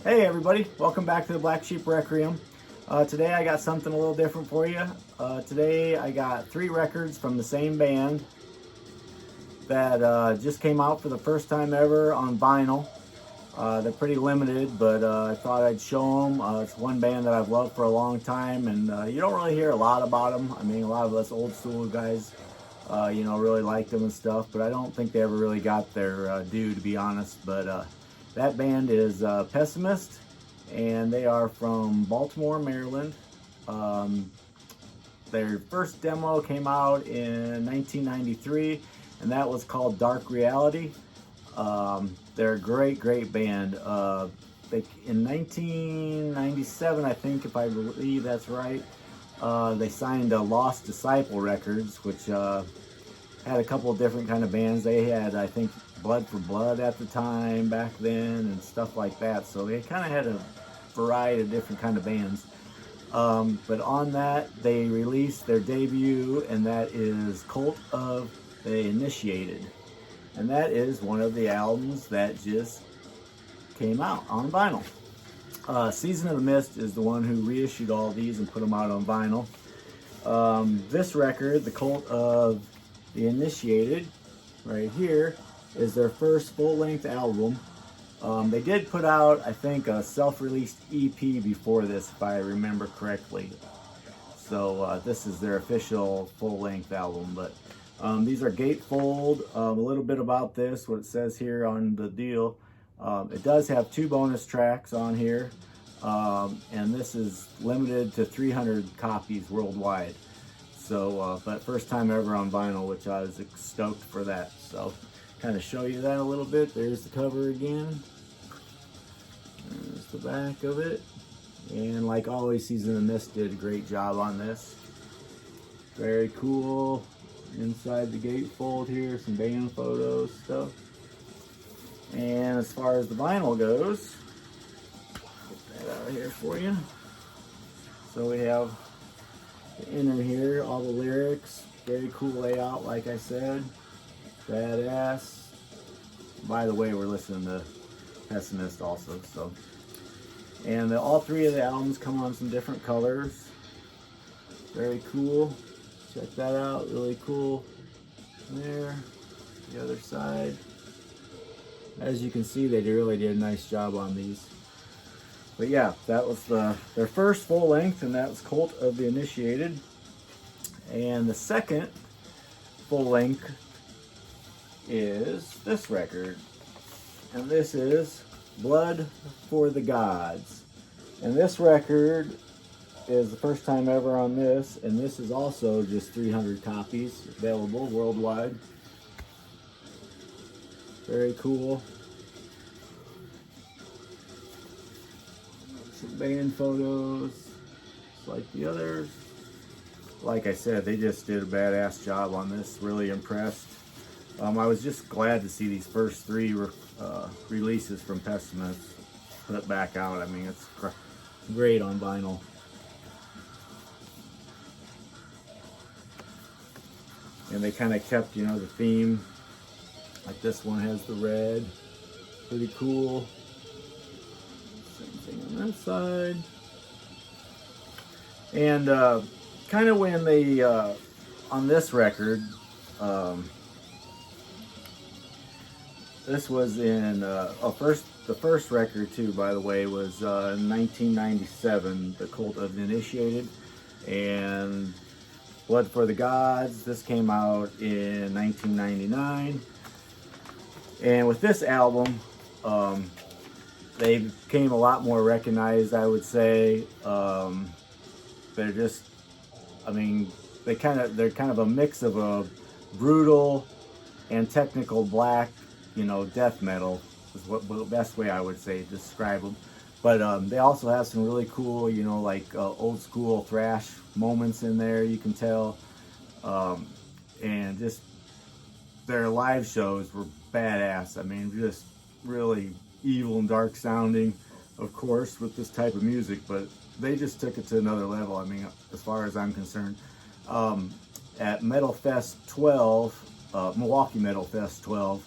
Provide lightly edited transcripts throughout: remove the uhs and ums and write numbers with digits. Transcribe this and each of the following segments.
Hey everybody, welcome back to the Black Sheep Requiem. Today I got something a little different for you. Today I got 3 records from the same band that just came out for the first time ever on vinyl. They're pretty limited, but I thought I'd show them. It's one band that I've loved for a long time, and you don't really hear a lot about them. I mean, a lot of us old school guys, really like them and stuff, but I don't think they ever really got their due, to be honest. But that band is PESSIMIST, and they are from Baltimore, Maryland. Their first demo came out in 1993, and that was called Dark Reality. They're a great band. In 1997, I think, if I believe that's right, they signed Lost Disciple Records, which had a couple of different kind of bands. They had, I think, Blood for Blood at the time back then and stuff like that. So they kind of had a variety of different kind of bands. But on that, they released their debut, and that is Cult of the Initiated. And that is one of the albums that just came out on vinyl. Season of the Mist is the one who reissued all these and put them out on vinyl. This record, The Cult of the Initiated, right here, is their first full-length album. They did put out, I think, a self-released EP before this, if I remember correctly. So this is their official full-length album. But these are gatefold. A little bit about this, what it says here on the deal. It does have 2 bonus tracks on here, and this is limited to 300 copies worldwide. So, but first time ever on vinyl, which I was stoked for that. So, kind of show you that a little bit. There's the cover again. There's the back of it. And like always, Season of the Mist did a great job on this. Very cool. Inside the gatefold here, some band photos, stuff. And as far as the vinyl goes, get that out of here for you. So we have the inner here, all the lyrics. Very cool layout, like I said. Badass. By the way, we're listening to Pessimist also. So, and all 3 of the albums come on some different colors. Very cool. Check that out. Really cool. There. The other side. As you can see, they really did a nice job on these. But yeah, that was their first full length, and that was Cult of the Initiated. And the second full length is this record, and this is Blood for the Gods. And this record is the first time ever on this, and this is also just 300 copies available worldwide. Very cool. Some band photos, just like the others. Like I said, they just did a badass job on this. Really impressed. I was just glad to see these first 3 releases from Pessimist put back out. I mean, it's great on vinyl. And they kind of kept, the theme. Like this one has the red. Pretty cool. Same thing on that side. And kind of when they, on this record, this was in, the first record too, by the way, was in 1997, The Cult of the Initiated. And Blood for the Gods, this came out in 1999. And with this album, they became a lot more recognized, I would say. They're just, I mean, they're kind of a mix of a brutal and technical black, death metal is what the best way I would say to describe them. But they also have some really cool, like old school thrash moments in there, you can tell. And just their live shows were badass. I mean, just really evil and dark sounding, of course, with this type of music, but they just took it to another level, I mean, as far as I'm concerned. At Metal Fest 12, Milwaukee Metal Fest 12,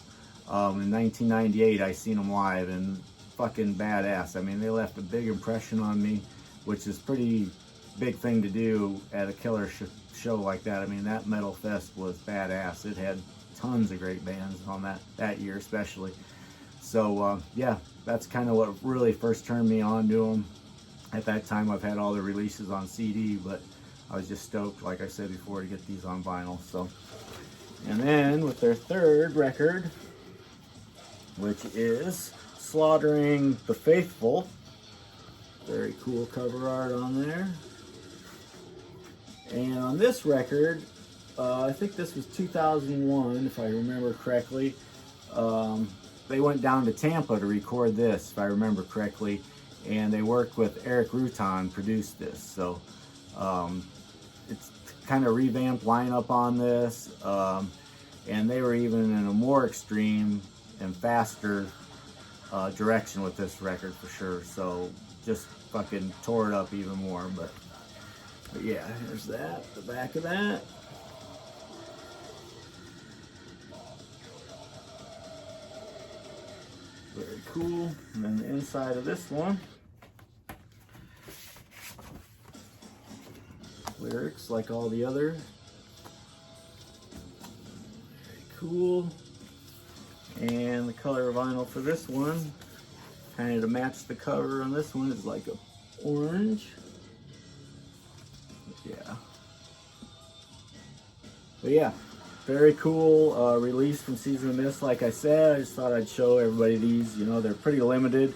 in 1998, I seen them live, and fucking badass. I mean, they left a big impression on me, which is pretty big thing to do at a killer show like that. I mean, that Metal Fest was badass. It had tons of great bands on that year especially. So yeah, that's kind of what really first turned me on to them. At that time, I've had all the releases on CD, but I was just stoked, like I said before, to get these on vinyl. So, and then with their third record, which is Slaughtering the Faithful. Very cool cover art on there. And on this record, I think this was 2001, if I remember correctly. They went down to Tampa to record this, if I remember correctly. And they worked with Eric Rutan, produced this. So it's kind of revamped lineup on this. And they were even in a more extreme and faster direction with this record for sure. So just fucking tore it up even more. But yeah, here's that, the back of that. Very cool. And then the inside of this one, lyrics like all the other. Very cool. And the color of vinyl for this one, kind of to match the cover on this one, is like a orange. Yeah. But yeah, very cool release from Season of Mist. Like I said, I just thought I'd show everybody these. You know, they're pretty limited.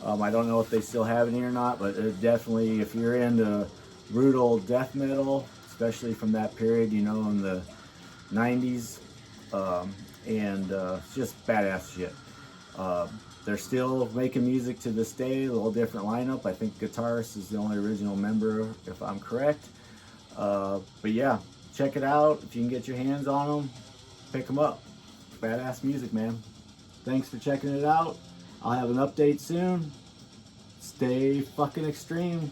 I don't know if they still have any or not, but definitely if you're into brutal death metal, especially from that period, you know, in the 90s, and just badass shit. They're still making music to this day, a little different lineup. I think guitarist is the only original member, if I'm correct. But yeah, check it out. If you can get your hands on them, pick them up. Badass music, man. Thanks for checking it out. I'll have an update soon. Stay fucking extreme.